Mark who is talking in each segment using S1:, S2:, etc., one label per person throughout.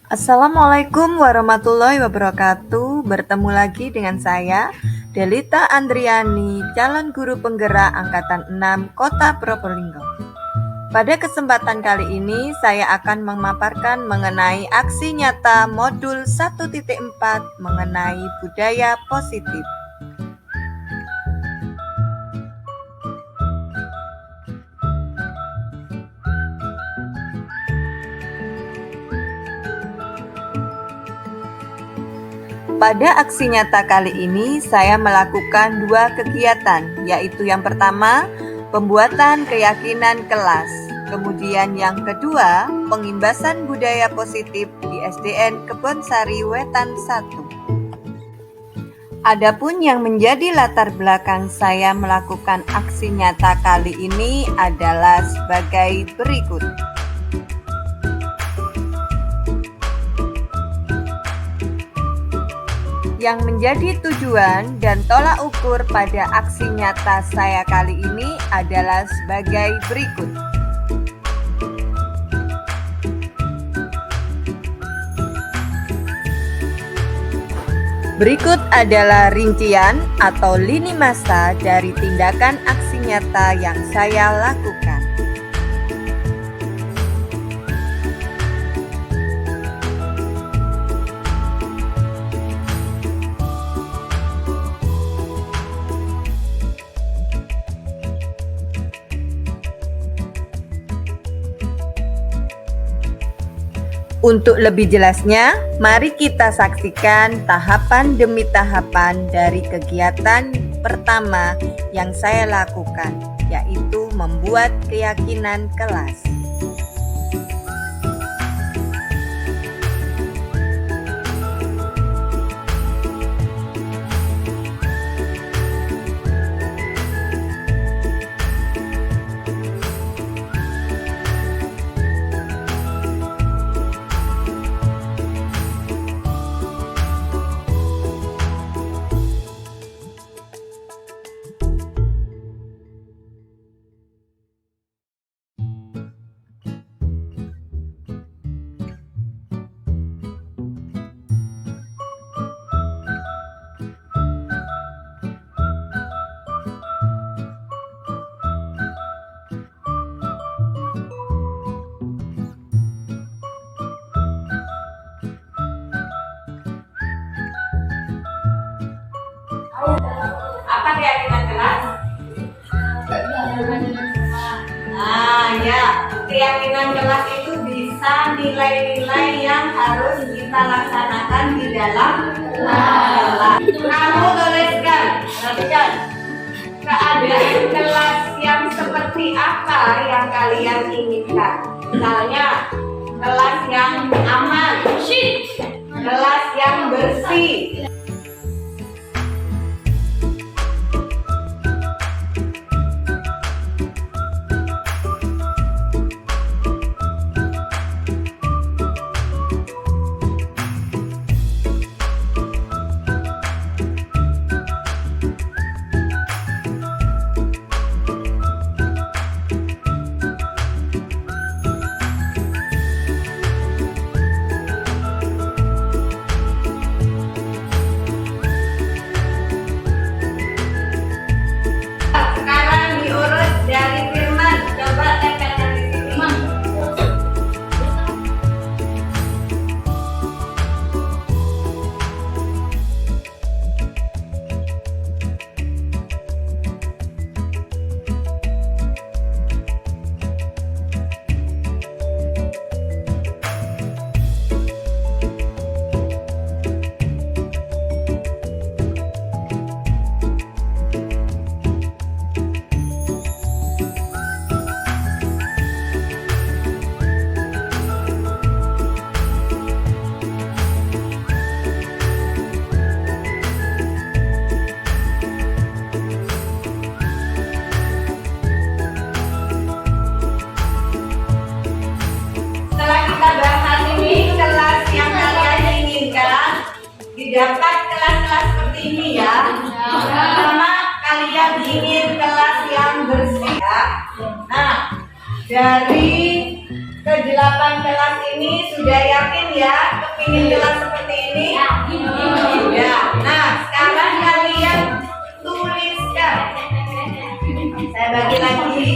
S1: Assalamualaikum warahmatullahi wabarakatuh. Bertemu lagi dengan saya, Delita Andriani, calon guru penggerak Angkatan 6 Kota Probolinggo. Pada kesempatan kali ini, saya akan memaparkan mengenai aksi nyata modul 1.4 mengenai budaya positif. Pada aksi nyata kali ini, saya melakukan dua kegiatan, yaitu yang pertama, pembuatan keyakinan kelas. Kemudian yang kedua, pengimbasan budaya positif di SDN Kebonsari Wetan 1. Adapun yang menjadi latar belakang saya melakukan aksi nyata kali ini adalah sebagai berikut. Yang menjadi tujuan dan tolak ukur pada aksi nyata saya kali ini adalah sebagai berikut. Berikut adalah rincian atau lini masa dari tindakan aksi nyata yang saya lakukan. Untuk lebih jelasnya, mari kita saksikan tahapan demi tahapan dari kegiatan pertama yang saya lakukan, yaitu membuat keyakinan kelas. Apa keyakinan kelas? Ya, keyakinan kelas itu bisa nilai-nilai yang harus kita laksanakan di dalam kelas. Kamu tuliskan, perhatikan, keadaan kelas yang seperti apa yang kalian inginkan. Misalnya, kelas yang aman, kelas yang bersih. Dapat kelas-kelas seperti ini ya. Pertama, kalian ingin kelas yang bersih ya. Nah, dari ke-8 kelas ini sudah yakin ya kepingin kelas seperti ini? Ya. Nah, sekarang kalian tuliskan. Saya bagi lagi.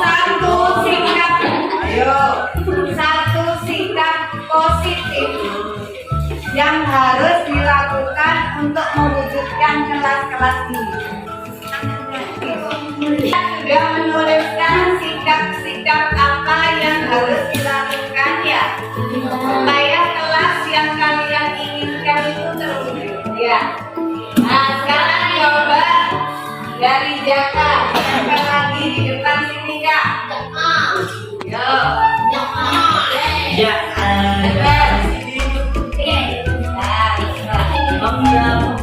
S1: Satu sikap. Ayo. Satu sikap positif yang harus dilakukan untuk mewujudkan kelas-kelas ini. Kita sudah menuliskan sikap-sikap apa yang harus dilakukan ya, supaya kelas yang kalian inginkan itu terwujud ya. Nah, sekarang coba dari Jaka, siapa lagi di depan sini Kak? Yo.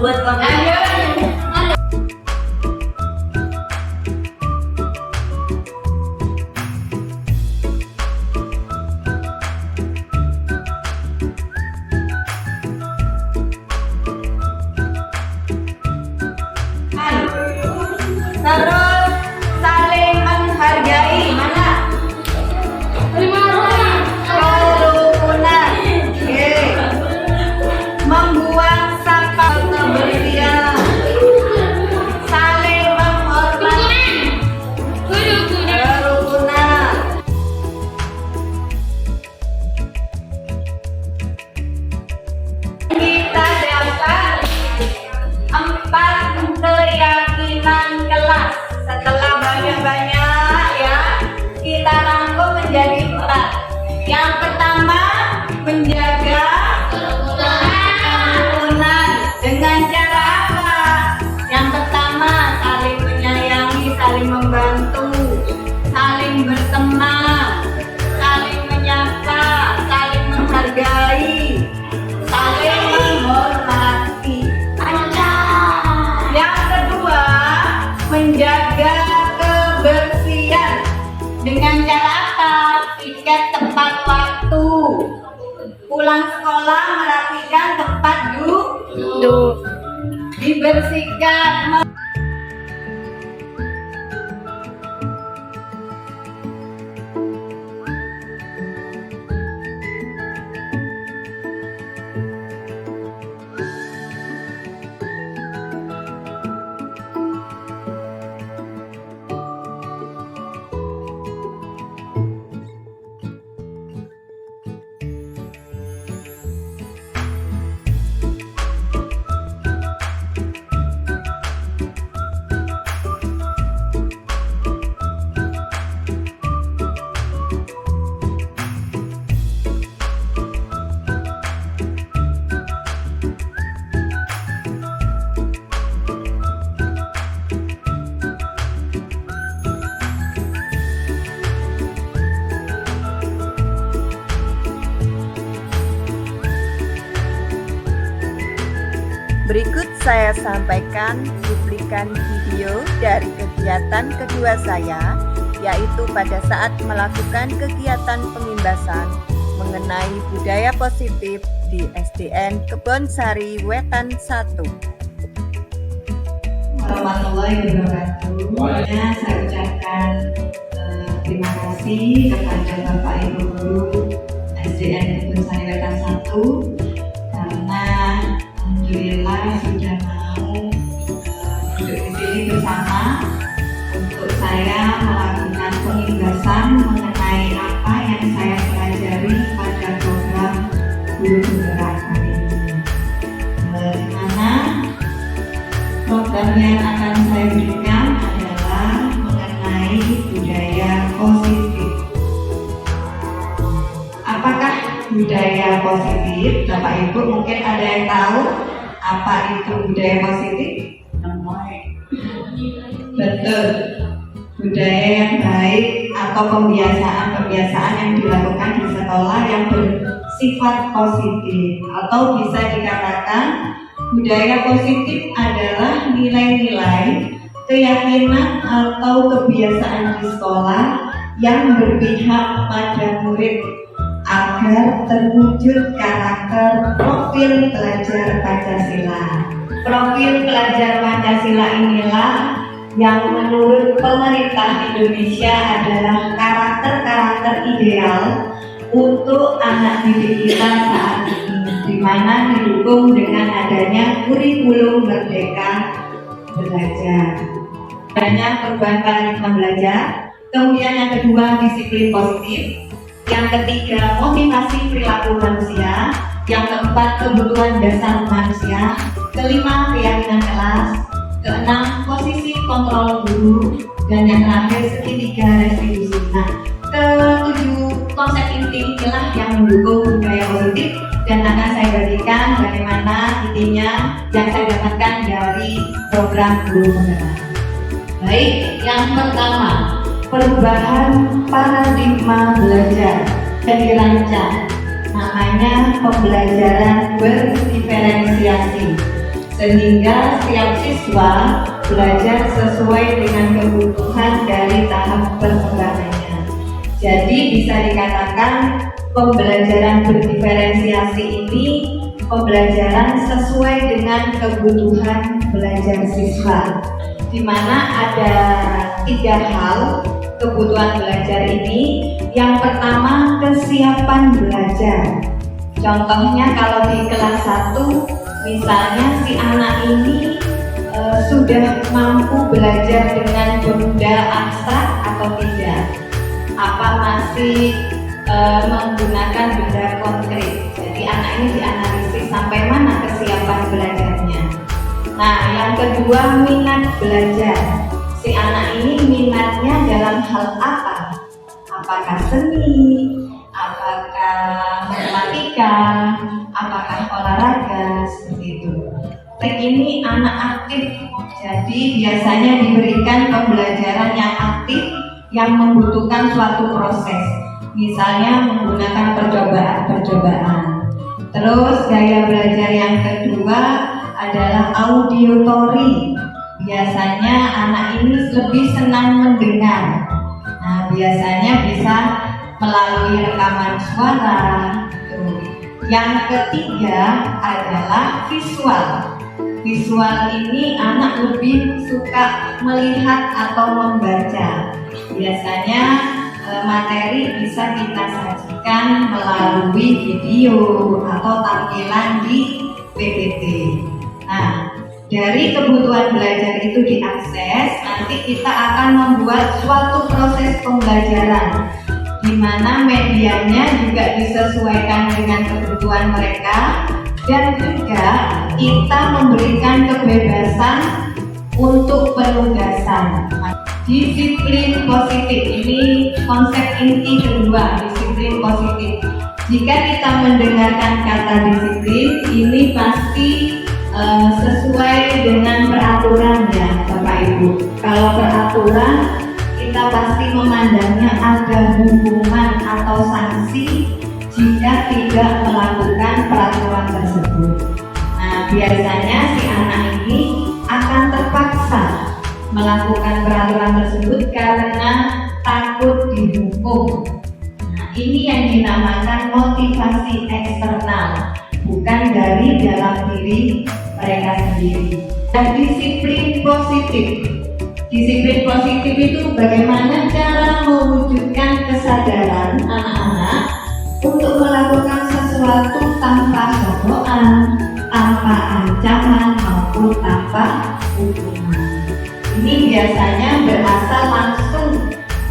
S1: Buat ayo. Terus saling menghargai, mana? Kerukunan. Oke. Membuang sampah kebersihan. Saling menghormati. Kerukunan. Kita dapat 4 keyakinan kelas. Setelah banyak-banyak ya, kita rangkum menjadi 4. Yang pertama, menjaga kerukunan. Dengan cara apa? Yang pertama, saling menyayangi, saling membantu, saling berteman, saling menyapa, saling menghargai, saling menghormati. Yang kedua, menjaga kebersihan. Dengan cara apa? Tiket tepat waktu. Pulang sekolah merapikan tempat duduk. Dibersihkan. Berikut saya sampaikan cuplikan video dari kegiatan kedua saya, yaitu pada saat melakukan kegiatan pengimbasan mengenai budaya positif di SDN Kebonsari Wetan 1.
S2: Warahmatullahi wabarakatuh. Saya ucapkan terima kasih kepada Bapak Ibu Guru SDN Kebonsari Wetan 1 karena alhamdulillah sudah mau duduk di sini bersama untuk saya melakukan pengimbasan mengenai apa yang saya pelajari pada program Guru Penggerak kali ini. Di mana program yang akan saya berikan adalah mengenai budaya positif. Apakah budaya positif? Bapak Ibu mungkin ada yang tahu apa itu budaya positif? Betul. Budaya yang baik atau pembiasaan-pembiasaan yang dilakukan di sekolah yang bersifat positif, atau bisa dikatakan budaya positif adalah nilai-nilai, keyakinan atau kebiasaan di sekolah yang berpihak pada murid agar terwujud karakter profil pelajar Pancasila. Profil pelajar Pancasila inilah yang menurut pemerintah Indonesia adalah karakter karakter ideal untuk anak didik kita saat ini, di mana didukung dengan adanya kurikulum Merdeka Belajar. Adanya perubahan paradigma belajar, kemudian yang kedua disiplin positif, yang ketiga motivasi perilaku manusia, yang keempat kebutuhan dasar manusia, kelima keyakinan kelas, keenam posisi kontrol guru, dan yang terakhir segitiga restitusi. Nah, ketujuh konsep inti inilah yang mendukung budaya positif dan akan saya bagikan bagaimana intinya yang saya dapatkan dari program Guru Penggerak. Baik, yang pertama, perubahan paradigma belajar yang dirancang namanya pembelajaran berdiferensiasi, sehingga setiap siswa belajar sesuai dengan kebutuhan dari tahap perkembangannya. Jadi bisa dikatakan pembelajaran berdiferensiasi ini pembelajaran sesuai dengan kebutuhan belajar siswa, di mana ada 3 hal kebutuhan belajar ini. Yang pertama, kesiapan belajar. Contohnya kalau di kelas 1 misalnya si anak ini sudah mampu belajar dengan benda abstrak atau tidak, apa masih menggunakan benda konkret. Jadi anak ini dianalisis sampai mana kesiapan belajarnya. Nah, yang kedua, minat belajar. Si anak ini minatnya dalam hal apa? Apakah seni, apakah matematika, apakah olahraga, seperti itu. Ini anak aktif, jadi biasanya diberikan pembelajaran yang aktif yang membutuhkan suatu proses, misalnya menggunakan percobaan. Terus gaya belajar yang kedua adalah auditory. Biasanya anak ini lebih senang mendengar. Nah, biasanya bisa melalui rekaman suara. Yang ketiga adalah visual. Visual ini anak lebih suka melihat atau membaca. Biasanya materi bisa kita sajikan melalui video atau tampilan di PPT. Nah, dari kebutuhan belajar itu diakses, nanti kita akan membuat suatu proses pembelajaran di mana medianya juga disesuaikan dengan kebutuhan mereka, dan juga kita memberikan kebebasan untuk penugasan. Disiplin positif, ini konsep inti kedua, disiplin positif. Jika kita mendengarkan kata disiplin, ini pasti sesuai dengan peraturan ya Bapak Ibu. Kalau peraturan kita pasti memandangnya ada hukuman atau sanksi jika tidak melakukan peraturan tersebut. Nah, biasanya si anak ini akan terpaksa melakukan peraturan tersebut karena takut dihukum. Nah, ini yang dinamakan motivasi eksternal, bukan dari dalam diri mereka sendiri. Dan disiplin positif. Disiplin positif itu bagaimana cara mewujudkan kesadaran anak-anak untuk melakukan sesuatu tanpa cobaan, tanpa ancaman maupun tanpa hukuman. Ini biasanya berasal langsung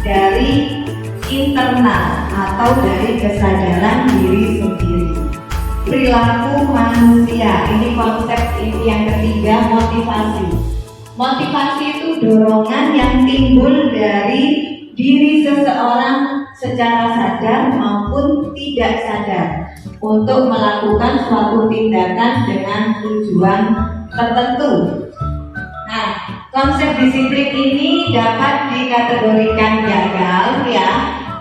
S2: dari internal atau dari kesadaran diri sendiri. Perilaku manusia, ini konsep inti yang ketiga, motivasi. Motivasi itu dorongan yang timbul dari diri seseorang secara sadar maupun tidak sadar untuk melakukan suatu tindakan dengan tujuan tertentu. Nah, konsep disiplin ini dapat dikategorikan gagal ya,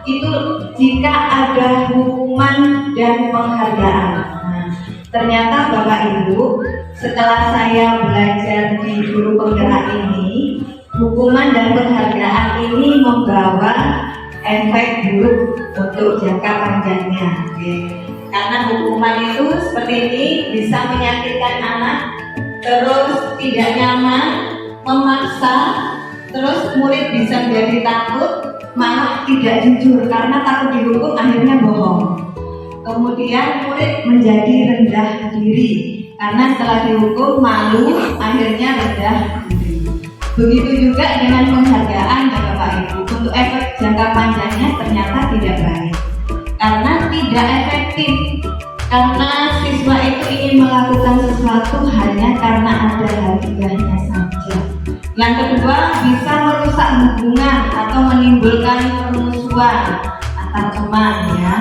S2: itu jika ada hukuman dan penghargaan. Nah, ternyata Bapak Ibu, setelah saya belajar di Guru Penggerak ini, hukuman dan penghargaan ini membawa efek buruk untuk jangka panjangnya. Karena hukuman itu seperti ini bisa menyakitkan anak, terus tidak nyaman, memaksa, terus murid bisa menjadi takut, malah tidak jujur karena takut dihukum, akhirnya bohong. Kemudian murid menjadi rendah diri karena setelah dihukum malu, akhirnya rendah diri. Begitu juga dengan penghargaan ya Bapak Ibu. Untuk efek jangka panjangnya ternyata tidak baik karena tidak efektif. Karena siswa itu ingin melakukan sesuatu hanya karena ada hadiahnya saja. Yang kedua, bisa merusak hubungan atau menimbulkan permusuhan antar teman ya.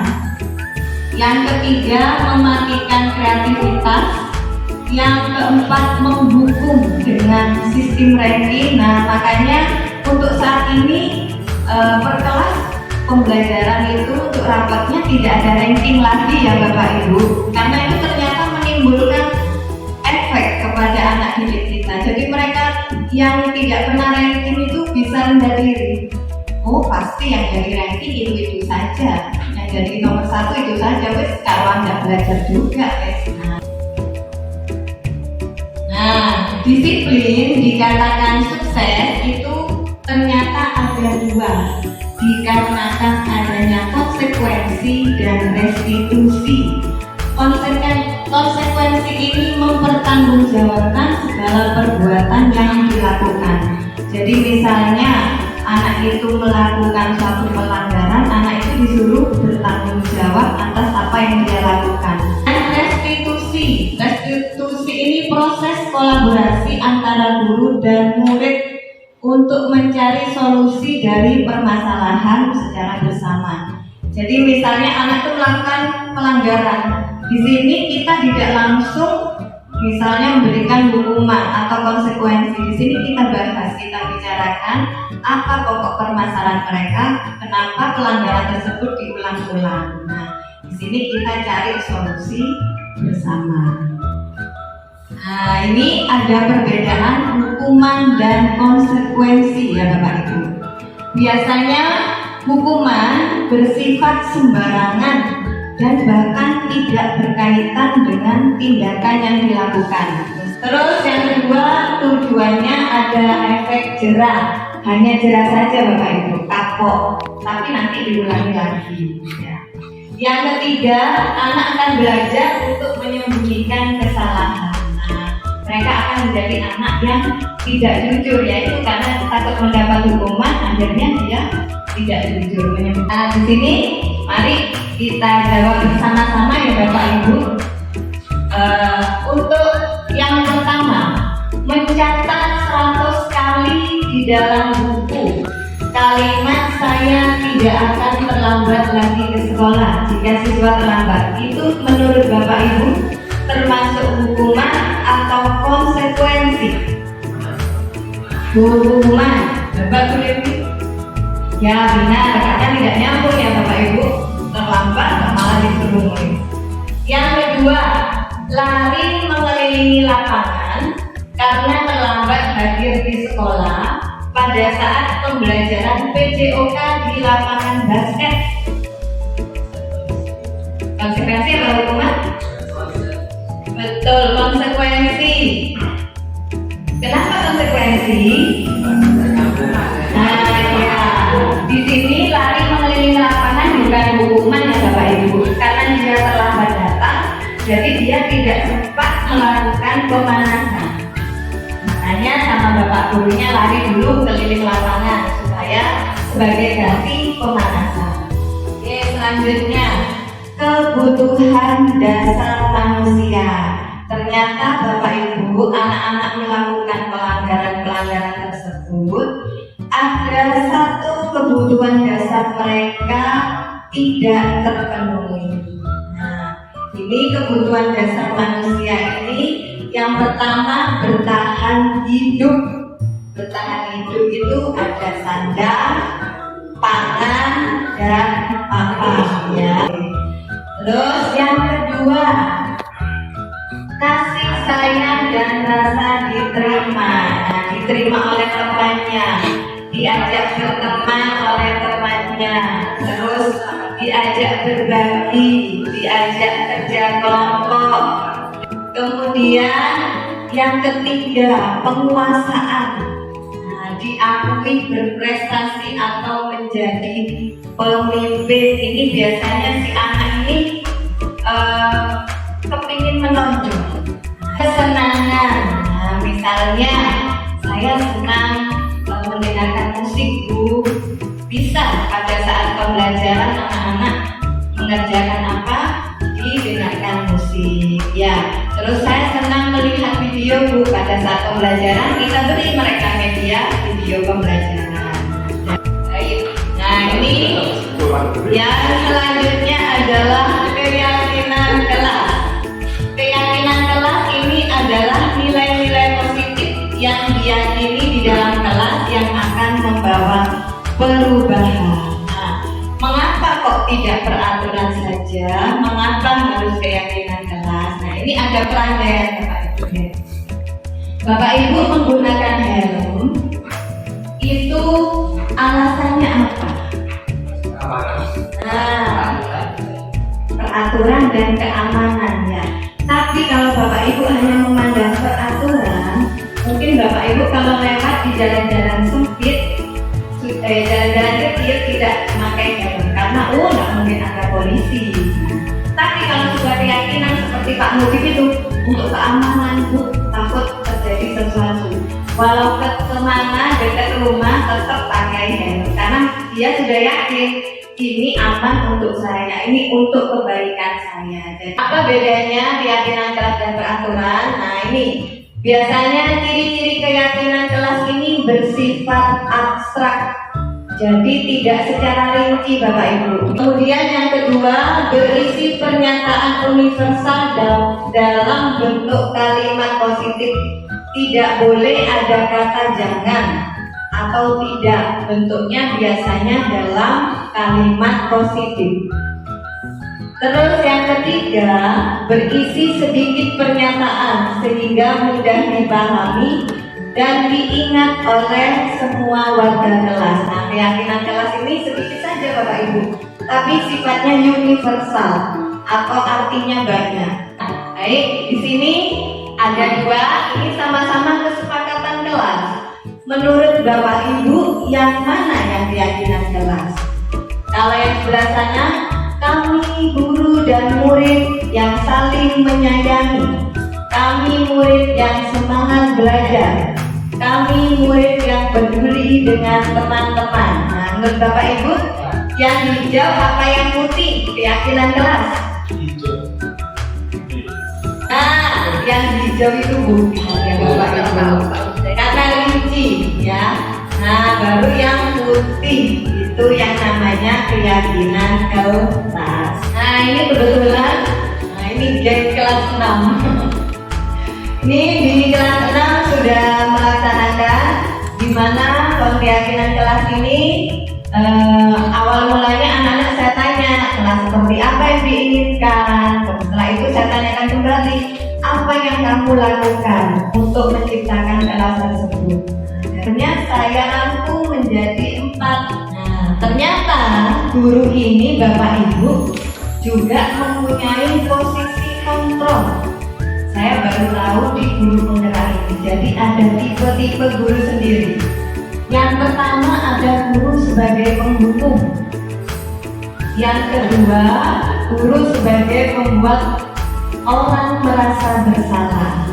S2: Yang ketiga, mematikan kreativitas. Yang keempat, menghukum dengan sistem ranking. Nah, makanya untuk saat ini per kelas pembelajaran itu untuk rapatnya tidak ada ranking lagi ya Bapak Ibu, karena itu ternyata menimbulkan efek kepada anak didik kita. Jadi mereka yang tidak pernah ranking itu bisa rendah diri. Oh pasti yang jadi ranking itu saja, yang jadi nomor 1 itu saja, wes kalau nggak belajar juga wes. Nah, disiplin dikatakan sukses itu ternyata ada dua, dikarenakan adanya konsekuensi dan restitusi. Konsekuensi ini mempertanggungjawabkan segala perbuatan yang dilakukan. Jadi misalnya anak itu melakukan suatu pelanggaran, anak itu disuruh bertanggung jawab atas apa yang dia lakukan. Dan restitusi ini proses kolaborasi antara guru dan murid untuk mencari solusi dari permasalahan secara bersama. Jadi misalnya anak itu melakukan pelanggaran, di sini kita tidak langsung misalnya memberikan hukuman atau konsekuensi. Di sini kita bahas, kita bicarakan apa pokok permasalahan mereka, kenapa pelanggaran tersebut diulang-ulang. Nah, di sini kita cari solusi bersama. Nah, ini ada perbedaan hukuman dan konsekuensi ya Bapak Ibu. Biasanya hukuman bersifat sembarangan dan bahkan tidak berkaitan dengan tindakan yang dilakukan. Terus yang kedua, tujuannya ada efek jerah. Hanya jerah saja Bapak Ibu, kapok, tapi nanti diulangi lagi ya. Yang ketiga, anak akan belajar untuk menyembunyikan kesalahan. Mereka akan menjadi anak yang tidak jujur, yaitu karena takut mendapat hukuman, akhirnya dia tidak jujur. Nah, di sini mari kita jawab bersama-sama ya Bapak Ibu. Untuk yang pertama, mencatat 100 kali di dalam buku kalimat "saya tidak akan terlambat lagi ke sekolah" jika siswa terlambat. Itu menurut Bapak Ibu termasuk hukuman atau konsekuensi? Hukuman. Bapak Dewi? Ya benar, karena tidak nyambung ya Bapak Ibu, terlambat malah disuruh murid. Yang kedua, lari mengelilingi lapangan karena terlambat hadir di sekolah pada saat pembelajaran PJOK di lapangan basket. Konsekuensi atau hukuman? Betul, konsekuensi. Kenapa konsekuensi? Nah ya, di sini lari mengelilingi lapangan bukan hukuman ya Bapak Ibu, karena dia terlambat datang, jadi dia tidak sempat melakukan pemanasan. Makanya sama Bapak gurunya lari dulu keliling lapangan supaya sebagai ganti pemanasan. Oke, selanjutnya kebutuhan dasar manusia. Ternyata Bapak Ibu, anak-anak melakukan pelanggaran tersebut, ada satu kebutuhan dasar mereka tidak terpenuhi. Nah, ini kebutuhan dasar manusia ini, yang pertama bertahan hidup. Bertahan hidup itu ada sandang, pangan, dan papan ya. Terus yang kedua, kasih sayang dan rasa diterima. Nah, diterima oleh temannya, diajak berteman oleh temannya, terus diajak berbagi, diajak kerja kelompok. Kemudian yang ketiga, penguasaan. Nah, diakui diketahui berprestasi atau menjadi pemimpin, ini biasanya si anak ini kepingin menonjol kesenangan. Nah, misalnya saya senang mendengarkan musik, Bu. Bisa pada saat pembelajaran anak-anak mengerjakan apa? Didengarkan musik. Ya, terus saya senang melihat video, Bu. Pada saat pembelajaran kita beri mereka media video pembelajaran. Baik. Nah, ini yang selanjutnya adalah keyakinan kelas. Keyakinan kelas ini adalah nilai-nilai positif yang diyakini di dalam kelas yang akan membawa perubahan. Nah, mengapa kok tidak peraturan saja? Mengapa harus keyakinan kelas? Nah, ini ada perandaian Bapak Ibu. Bapak Ibu menggunakan helm itu alasannya apa? Nah, peraturan dan keamanan ya. Tapi kalau Bapak Ibu hanya memandang peraturan, mungkin Bapak Ibu kalau lewat di jalan-jalan sempit, jalan-jalan kecil tidak memakai helm karena nggak mungkin ada polisi. Tapi kalau sudah keyakinan seperti Pak Mudib itu untuk keamanan, Bu, takut terjadi sesuatu, walau kemana dekat rumah tetap pakai helm karena dia sudah yakin ini aman untuk saya, ini untuk kebaikan saya. Jadi, apa bedanya keyakinan kelas dan peraturan? Nah, ini biasanya ciri-ciri keyakinan kelas ini bersifat abstrak, jadi tidak secara rinci Bapak Ibu. Kemudian yang kedua, berisi pernyataan universal dalam bentuk kalimat positif. Tidak boleh ada kata jangan atau tidak, bentuknya biasanya dalam kalimat positif. Terus yang ketiga, berisi sedikit pernyataan sehingga mudah dipahami dan diingat oleh semua warga kelas. Nah, keyakinan kelas ini sedikit saja Bapak Ibu, tapi sifatnya universal atau artinya banyak. Nah, baik, di sini ada dua, ini sama-sama kesepakatan kelas. Menurut Bapak Ibu, yang mana yang keyakinan kelas? Kalau yang sebelah sana, kami guru dan murid yang saling menyayangi, kami murid yang semangat belajar, kami murid yang peduli dengan teman-teman. Nah, menurut Bapak Ibu, yang hijau apa yang putih? Keyakinan kelas. Nah, yang hijau itu bukan ya Bapak Ibu, karena rinci ya. Nah, baru yang putih itu yang namanya keyakinan kelas. Nah, ini kebetulan, nah ini geng kelas 6. Ini di kelas 6 sudah melaksanakan di mana keyakinan kelas ini awal mulanya anak-anak saya tanya kelas seperti apa yang diinginkan. Setelah itu saya tanyakan kembali, apa yang kamu lakukan untuk menciptakan kelas tersebut? Akhirnya saya rangkum menjadi 4. Nah, ternyata guru ini Bapak Ibu juga mempunyai posisi kontrol. Saya baru tahu di guru penggerak ini. Jadi ada tipe-tipe guru sendiri. Yang pertama ada guru sebagai penghukum. Yang kedua, guru sebagai pembuat orang merasa bersalah.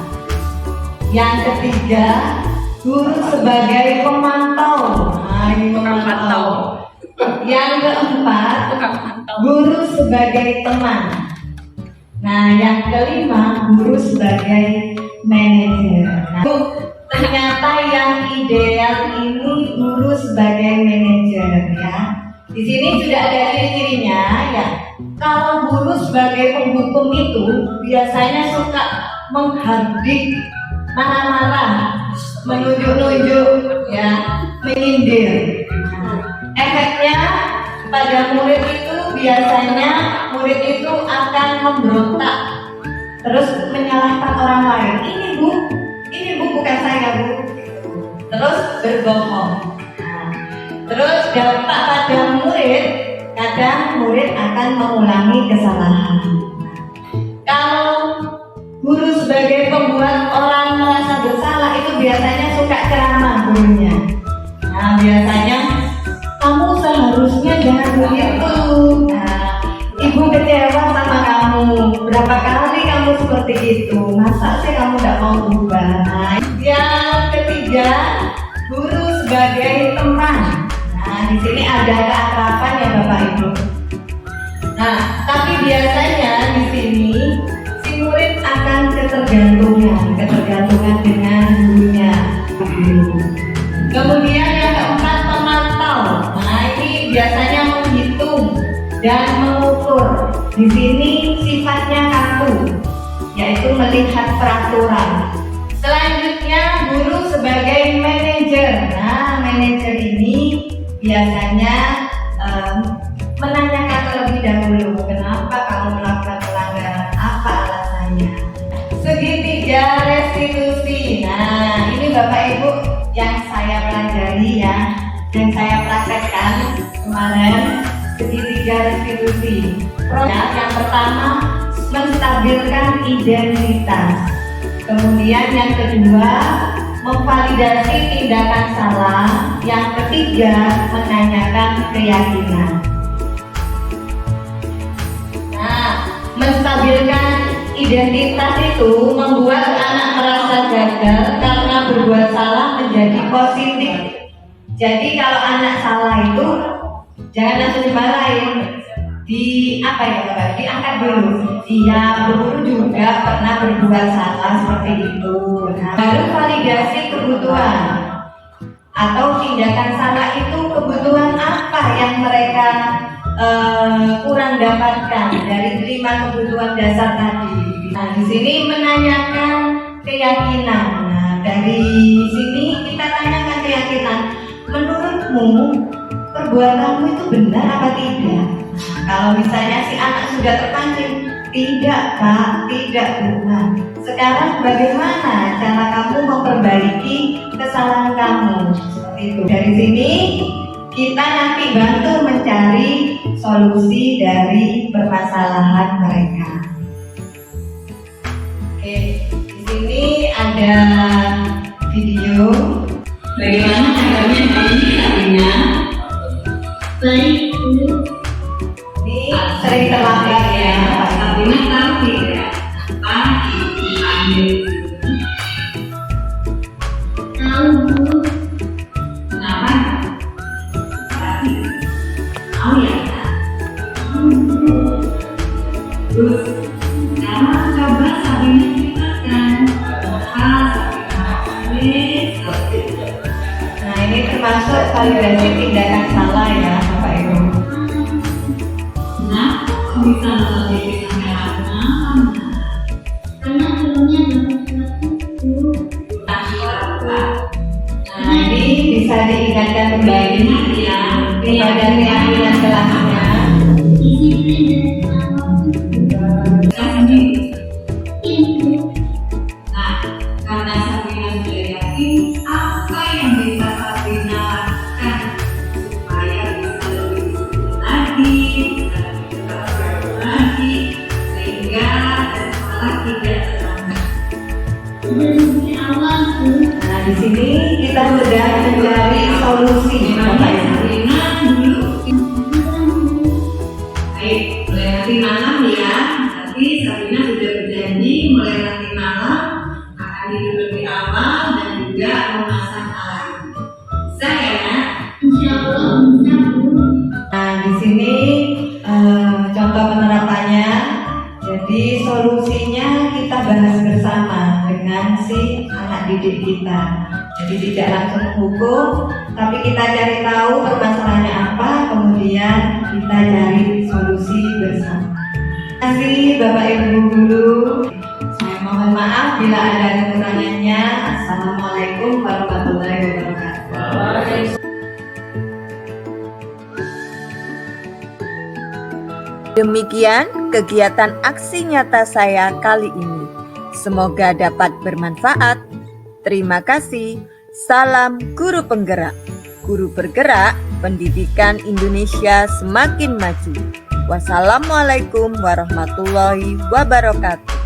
S2: Yang ketiga, guru sebagai pemantau. Nah, ini pemantau. Yang keempat, guru sebagai teman. Nah, yang kelima, guru sebagai manajer. Nah, ternyata yang ideal ini guru sebagai manajer ya. Di sini sudah ada ciri-cirinya ya. Kalau guru sebagai penghukum itu biasanya suka menghardik, marah-marah, menunjuk-nunjuk ya, menyindir. Efeknya pada murid itu biasanya murid itu akan memberontak, terus menyalahkan orang lain. Ini bu bukan saya bu. Terus berbohong. Nah, terus dampak pada murid, kadang murid akan mengulangi kesalahan. Kalau guru sebagai pembuat orang merasa bersalah itu biasanya suka ceramah gurunya. Nah, biasanya kamu seharusnya jangan begitu. Nah, ibu kecewa sama kamu. Berapa kali kamu seperti itu? Masa sih kamu tidak mau berubah? Nah, yang ketiga, guru sebagai teman. Nah, di sini ada keakraban ya Bapak Ibu. Nah, tapi biasanya di sini si murid akan ketergantungan dengan gurunya. Kemudian yang keempat, memantau. Nah, ini biasanya menghitung dan mengukur. Di sini sifatnya kaku, yaitu melihat peraturan. Selanjutnya, guru sebagai manajer. Nah, manajer ini biasanya menanyakan terlebih dahulu, kenapa kamu melakukan pelanggaran, apa alasannya. Segitiga restitusi. Nah, ini Bapak Ibu yang saya pelajari ya, dan saya praktekkan kemarin. Segitiga restitusi. Yang pertama, menstabilkan identitas. Kemudian yang kedua, memvalidasi tindakan salah. Yang ketiga, menanyakan keyakinan. Nah, menstabilkan identitas itu membuat anak merasa gagal karena berbuat salah menjadi positif. Jadi kalau anak salah itu jangan langsung dimarahin, diangkat dulu. Iya, guru juga pernah berbuat salah seperti itu. Nah, baru validasi kebutuhan atau tindakan salah itu kebutuhan apa yang mereka kurang dapatkan dari 5 kebutuhan dasar tadi. Nah, di sini menanyakan keyakinan. Nah, dari sini kita tanyakan keyakinan. Menurutmu perbuatanmu itu benar apa tidak? Nah, kalau misalnya si anak sudah terpancing, tidak Pak, tidak benar. Sekarang bagaimana cara kamu memperbaiki kesalahan kamu? Seperti itu. Dari sini kita nanti bantu mencari solusi dari permasalahan mereka. Oke, di sini ada video.
S3: Bagaimana caranya ini artinya? Baik,
S2: Ini sering terlambat ya.
S3: Artinya tahu tidak apa itu ambil?
S2: Tahu.
S3: Kenapa? Tahu ya? Terus sekarang coba Sabina ceritakan apa Sabina.
S2: Nah, ini termasuk validasi tindakan salah ya Bapak Ibu.
S3: Nah, kok bisa lebih sampai lama?
S4: Karena filmnya dapat itu.
S2: Nah, ini bisa diingatkan kembali ya kepada keyakinan kelasnya.
S4: Disiplin dan awal
S3: Kita sendiri.
S4: itu.
S3: Nah, karena Sabina sudah yakin apa yang bisa Sabina lakukan supaya bisa lebih disiplin lagi, bisa lebih keras lagi, sehingga sekolah tidak terlambat.
S4: Dari awal tuh
S2: Nah, di sini kita sudah mencari solusi Bapak Ibu.
S3: Sabina dulu, baik, mulai nanti malam ya. Tapi Sabina sudah berjanji mulai nanti malam akan tidur lebih awal dan juga memasang alarm. Bisa ya, Nak?
S4: insya Allah bisa Bu.
S2: Nah, di sini contoh penerapannya. Jadi solusinya kita bahas bersama dengan si anak didik kita. Jadi tidak langsung menghukum, tapi kita cari tahu permasalahannya apa, kemudian kita cari solusi bersama. Terima kasih Bapak Ibu guru. Saya mohon maaf bila ada kekurangannya. Assalamualaikum warahmatullahi wabarakatuh.
S1: Demikian kegiatan aksi nyata saya kali ini. Semoga dapat bermanfaat. Terima kasih. Salam guru penggerak. Guru bergerak, pendidikan Indonesia semakin maju. Wassalamualaikum warahmatullahi wabarakatuh.